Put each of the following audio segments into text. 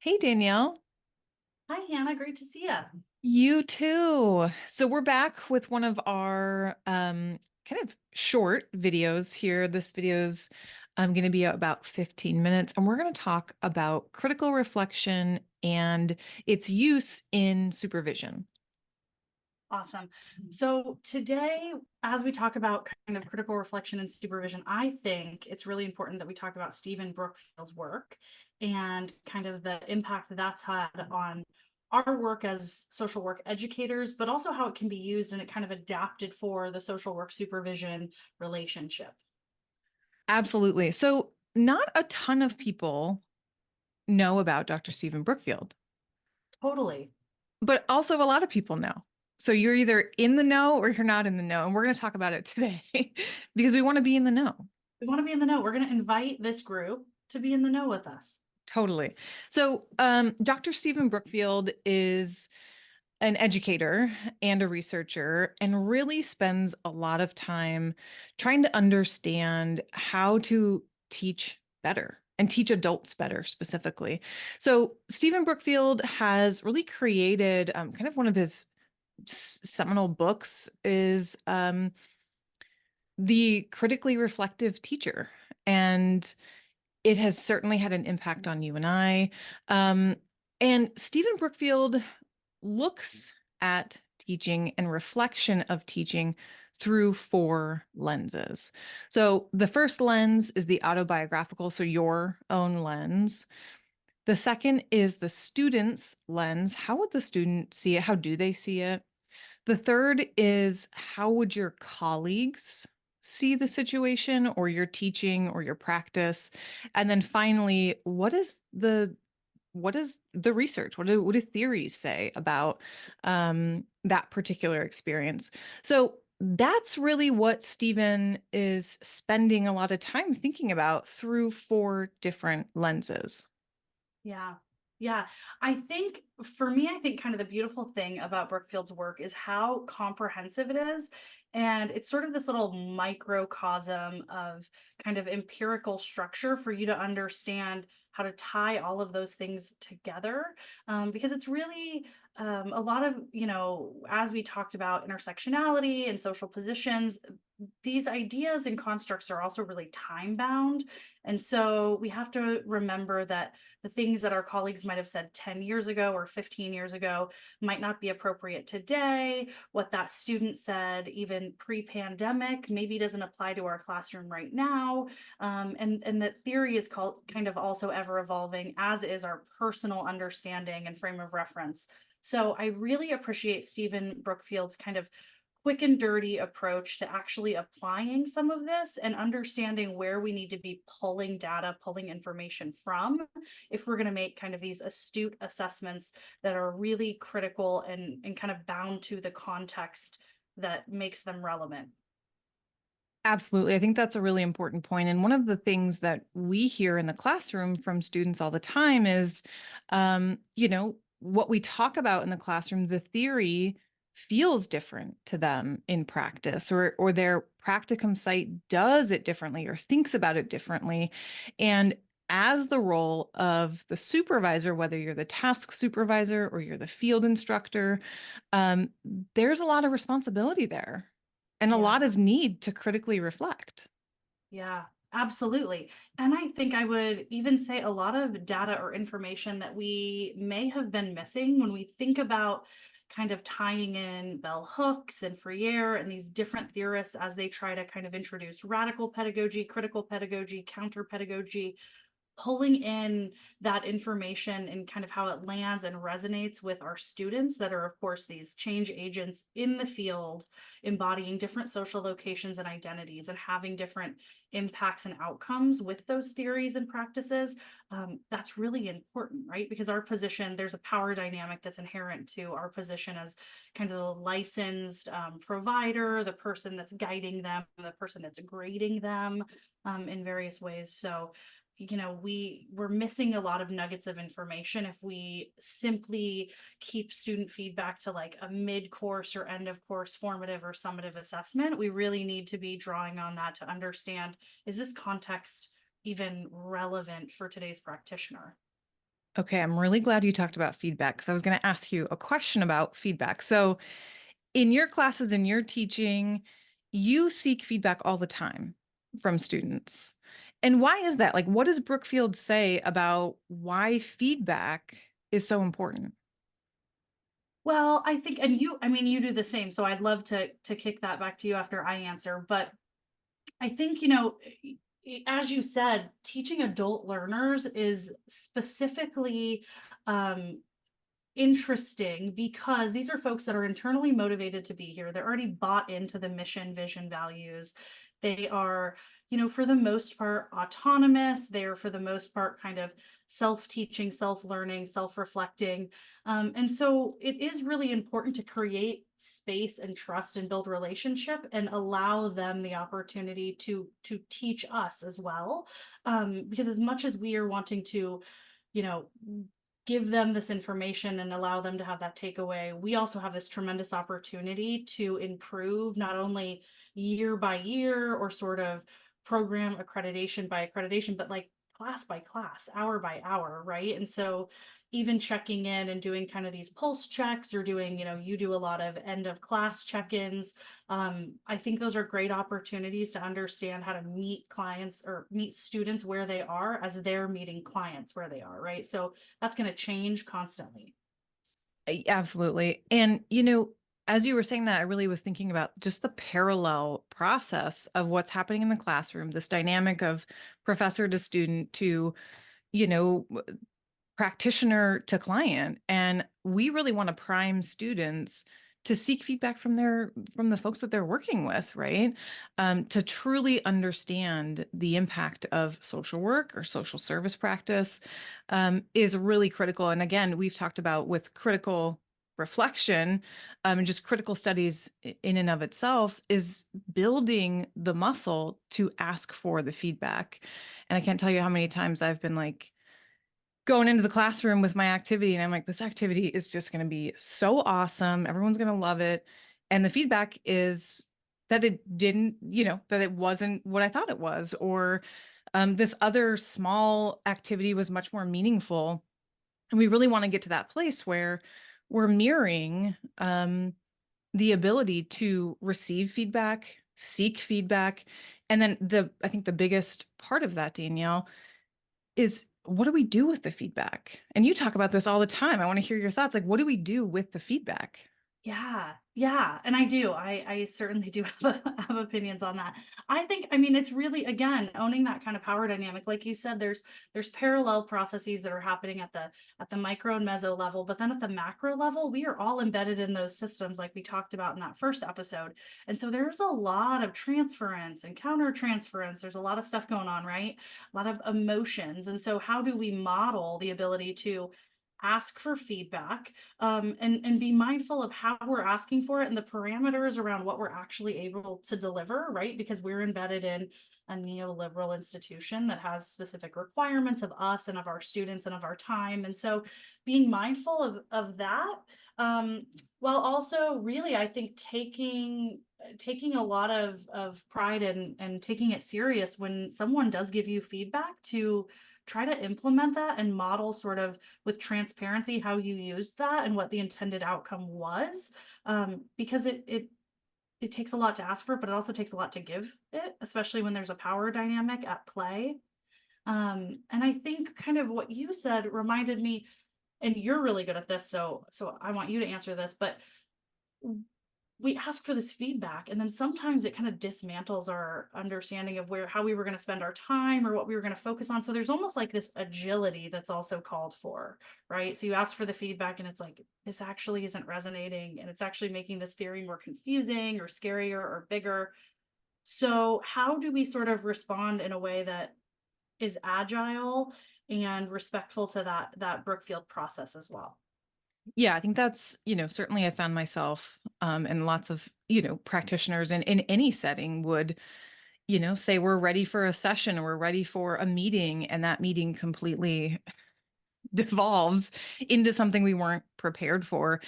Hey Danielle, Hi, Hannah. Great to see you. you too. So we're back with one of our kind of short videos here. This video's going to be about 15 minutes, and we're going to talk about critical reflection and its use in supervision. Awesome. So today, as we talk about kind of critical reflection and supervision, I think it's really important that we talk about Stephen Brookfield's work and kind of the impact that that's had on our work as social work educators, but also how it can be used and it kind of adapted for the social work supervision relationship. Absolutely. So not a ton of people know about Dr. Stephen Brookfield, Totally. but also a lot of people know. So you're either in the know or you're not in the know, and we're going to talk about it today because we want to be in the know. We want to be in the know. We're going to invite this group to be in the know with us. Totally. So, Dr. Stephen Brookfield is an educator and a researcher and really spends a lot of time trying to understand how to teach better and teach adults better specifically. So, Stephen Brookfield has really created kind of one of his seminal books is The Critically Reflective Teacher. And it has certainly had an impact on you and I. Um, and Stephen Brookfield looks at teaching and reflection of teaching through four lenses. So the first lens is the autobiographical, so your own lens. The second is the student's lens. How would the student see it? How do they see it? The third is how would your colleagues see the situation or your teaching or your practice? And then finally, what is the research? What do theories say about that particular experience? So that's really what Stephen is spending a lot of time thinking about through four different lenses. Yeah. Yeah. I think for me, I think kind of the beautiful thing about Brookfield's work is how comprehensive it is. And it's sort of this little microcosm of kind of empirical structure for you to understand how to tie all of those things together. Because it's really a lot of, as we talked about intersectionality and social positions, these ideas and constructs are also really time bound. And so we have to remember that the things that our colleagues might have said 10 years ago or 15 years ago might not be appropriate today. What that student said, even pre-pandemic, maybe doesn't apply to our classroom right now. And that theory is called kind of also ever evolving, as is our personal understanding and frame of reference. So I really appreciate Stephen Brookfield's kind of quick and dirty approach to actually applying some of this and understanding where we need to be pulling data, pulling information from if we're going to make kind of these astute assessments that are really critical and kind of bound to the context that makes them relevant. Absolutely. I think that's a really important point. And one of the things that we hear in the classroom from students all the time is, what we talk about in the classroom, the theory feels different to them in practice, or their practicum site does it differently or thinks about it differently. And as the role of the supervisor, whether you're the task supervisor or you're the field instructor, um, there's a lot of responsibility there and a Yeah. lot of need to critically reflect. Yeah, absolutely. And I think I would even say a lot of data or information that we may have been missing when we think about kind of tying in bell hooks and Freire and these different theorists as they try to kind of introduce radical pedagogy, critical pedagogy, counter pedagogy, pulling in that information and kind of how it lands and resonates with our students that are, of course, these change agents in the field, embodying different social locations and identities and having different impacts and outcomes with those theories and practices. That's really important, right? Because our position, there's a power dynamic that's inherent to our position as kind of the licensed provider, the person that's guiding them, the person that's grading them in various ways. So we're missing a lot of nuggets of information if we simply keep student feedback to like a mid-course or end of course formative or summative assessment. We really need to be drawing on that to understand, is this context even relevant for today's practitioner? Okay, I'm really glad you talked about feedback because I was going to ask you a question about feedback. So, in your classes, in your teaching, you seek feedback all the time from students. And why is that? Like, what does Brookfield say about why feedback is so important? Well, I think, and you, I mean, you do the same. So I'd love to kick that back to you after I answer. But I think, as you said, teaching adult learners is specifically um, interesting because these are folks that are internally motivated to be here. They're already bought into the mission, vision, values. They are, for the most part, autonomous. They're, for the most part, kind of self-teaching, self-learning, self-reflecting. And so it is really important to create space and trust and build relationship and allow them the opportunity to teach us as well. Because as much as we are wanting to, you know, give them this information and allow them to have that takeaway, we also have this tremendous opportunity to improve not only year by year or sort of program accreditation by accreditation, but like class by class, hour by hour, right? And so even checking in and doing kind of these pulse checks or doing, you do a lot of end of class check-ins. I think those are great opportunities to understand how to meet clients or meet students where they are as they're meeting clients where they are, right? So that's going to change constantly. Absolutely. And, as you were saying that, I really was thinking about just the parallel process of what's happening in the classroom, this dynamic of professor to student to, you know, practitioner to client. And we really want to prime students to seek feedback from the folks that they're working with, right? To truly understand the impact of social work or social service practice is really critical. And again, we've talked about with critical reflection and just critical studies in and of itself is building the muscle to ask for the feedback. And I can't tell you how many times I've been like, going into the classroom with my activity and I'm like, this activity is just going to be so awesome. Everyone's going to love it. And the feedback is that it didn't, that it wasn't what I thought it was, or this other small activity was much more meaningful. And we really want to get to that place where we're mirroring the ability to receive feedback, seek feedback. And then I think the biggest part of that, Danielle, is what do we do with the feedback? And you talk about this all the time. I want to hear your thoughts. Like, what do we do with the feedback? Yeah, yeah, and I do. I certainly do have opinions on that. I mean, it's really again owning that kind of power dynamic. Like you said, there's parallel processes that are happening at the micro and meso level, but then at the macro level, we are all embedded in those systems, like we talked about in that first episode. And so there's a lot of transference and counter transference. There's a lot of stuff going on, right? A lot of emotions. And so how do we model the ability to ask for feedback and be mindful of how we're asking for it and the parameters around what we're actually able to deliver, right? Because we're embedded in a neoliberal institution that has specific requirements of us and of our students and of our time. And so being mindful of that, um, while also really, I think taking a lot of pride and taking it serious when someone does give you feedback to try to implement that and model sort of with transparency how you used that and what the intended outcome was, because it takes a lot to ask for, but it also takes a lot to give it, especially when there's a power dynamic at play. And I think kind of what you said reminded me, and you're really good at this, so I want you to answer this, but we ask for this feedback and then sometimes it kind of dismantles our understanding of how we were going to spend our time or what we were going to focus on. So there's almost like this agility that's also called for, right? So you ask for the feedback and it's like this actually isn't resonating and it's actually making this theory more confusing or scarier or bigger. So how do we sort of respond in a way that is agile and respectful to that Brookfield process as well? Yeah, I think that's, certainly I found myself and lots of, practitioners in any setting would, say we're ready for a session or we're ready for a meeting, and that meeting completely devolves into something we weren't prepared for.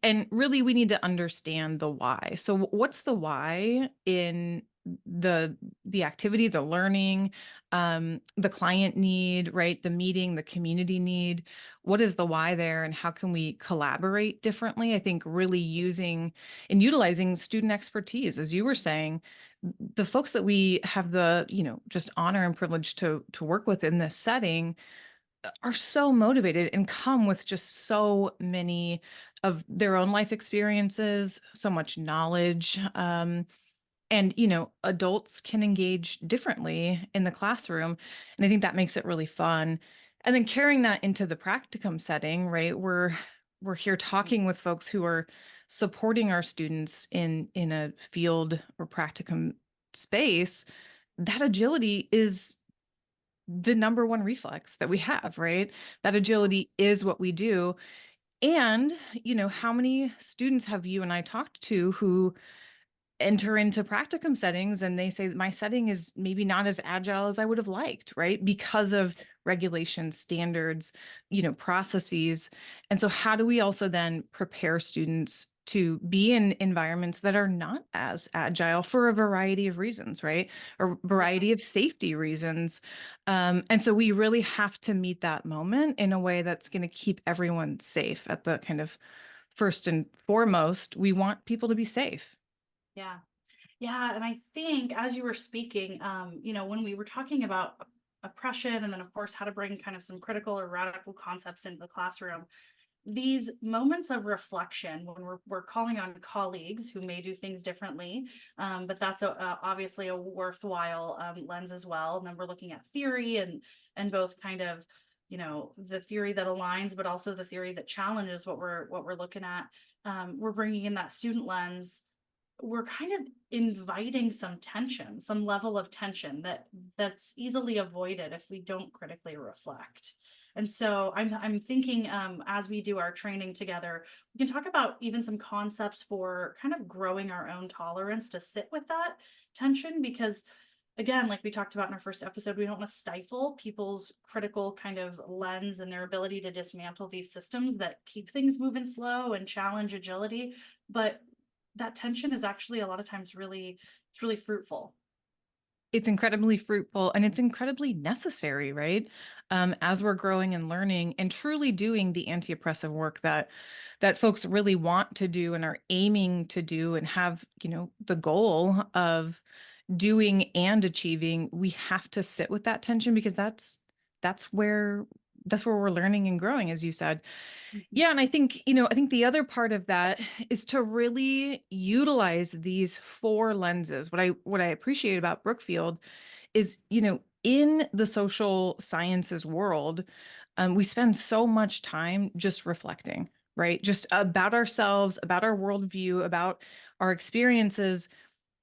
And really, we need to understand the why. So, what's the why in the the activity, the learning, the client need, right? The meeting, the community need. What is the why there, and how can we collaborate differently? I think really using and utilizing student expertise, as you were saying, the folks that we have the, just honor and privilege to work with in this setting are so motivated and come with just so many of their own life experiences, so much knowledge. And, adults can engage differently in the classroom. And I think that makes it really fun. And then carrying that into the practicum setting, right? We're here talking with folks who are supporting our students in a field or practicum space. That agility is the number one reflex that we have, right? That agility is what we do. And, how many students have you and I talked to who enter into practicum settings and they say my setting is maybe not as agile as I would have liked, right? Because of regulations, standards, processes. And so how do we also then prepare students to be in environments that are not as agile for a variety of reasons, right? Or Yeah. variety of safety reasons. And so we really have to meet that moment in a way that's going to keep everyone safe at the kind of first and foremost. We want people to be safe. Yeah. Yeah, and I think as you were speaking, when we were talking about oppression and then of course how to bring kind of some critical or radical concepts into the classroom, these moments of reflection when we're calling on colleagues who may do things differently, but that's obviously a worthwhile lens as well. And then we're looking at theory and both kind of the theory that aligns, but also the theory that challenges what we're looking at. We're bringing in that student lens. We're kind of inviting some tension, some level of tension that's easily avoided if we don't critically reflect. And so I'm thinking as we do our training together, we can talk about even some concepts for kind of growing our own tolerance to sit with that tension because again, like we talked about in our first episode, we don't want to stifle people's critical kind of lens and their ability to dismantle these systems that keep things moving slow and challenge agility. But that tension is actually a lot of times it's really fruitful. It's incredibly fruitful and it's incredibly necessary, right? As we're growing and learning and truly doing the anti-oppressive work that folks really want to do and are aiming to do and have, the goal of doing and achieving, we have to sit with that tension because that's where that's where we're learning and growing, as you said. Mhm. Yeah, and I think the other part of that is to really utilize these four lenses. What I appreciate about Brookfield is, in the social sciences world, we spend so much time just reflecting, right? Just about ourselves, about our worldview, about our experiences.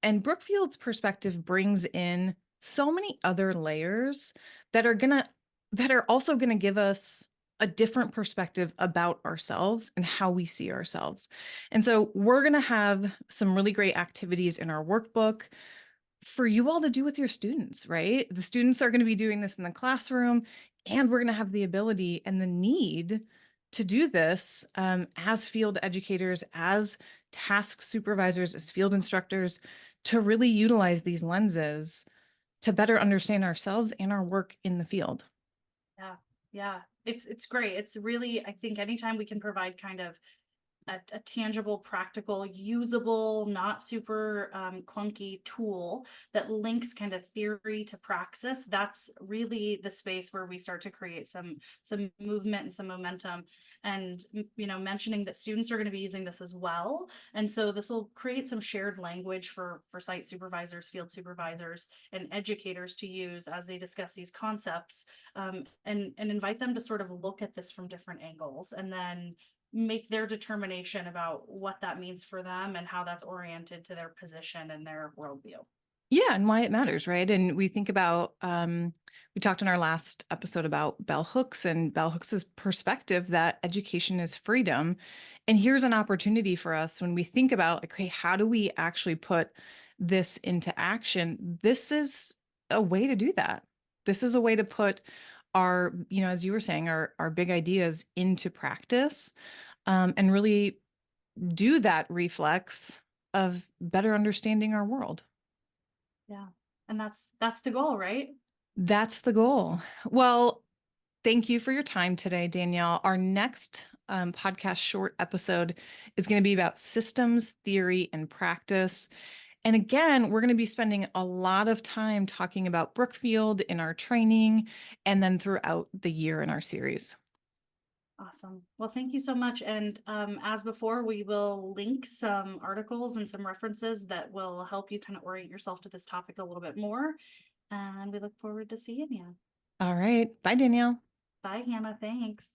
And Brookfield's perspective brings in so many other layers that are also gonna give us a different perspective about ourselves and how we see ourselves. And so we're gonna have some really great activities in our workbook for you all to do with your students, right? The students are going to be doing this in the classroom, and we're going to have the ability and the need to do this as field educators, as task supervisors, as field instructors, to really utilize these lenses to better understand ourselves and our work in the field. Yeah. Yeah. It's great. It's really, I think anytime we can provide kind of a tangible, practical, usable, not super clunky tool that links kind of theory to praxis. That's really the space where we start to create some movement and some momentum. And mentioning that students are going to be using this as well, and so this will create some shared language for site supervisors, field supervisors, and educators to use as they discuss these concepts, and invite them to sort of look at this from different angles, and then make their determination about what that means for them and how that's oriented to their position and their worldview. Yeah, and why it matters, right? And we think about we talked in our last episode about bell hooks and bell hooks's perspective that education is freedom. And here's an opportunity for us when we think about like, okay, how do we actually put this into action? This is a way to do that. This is a way to put our, as you were saying, our big ideas into practice, and really do that reflex of better understanding our world. Yeah. And that's the goal, right? That's the goal. Well, thank you for your time today, Danielle. Our next podcast short episode is going to be about systems, theory, and practice. And again, we're going to be spending a lot of time talking about Brookfield in our training and then throughout the year in our series. Awesome. Well, thank you so much. And as before, we will link some articles and some references that will help you kind of orient yourself to this topic a little bit more. And we look forward to seeing you. All right. Bye, Danielle. Bye, Hannah. Thanks.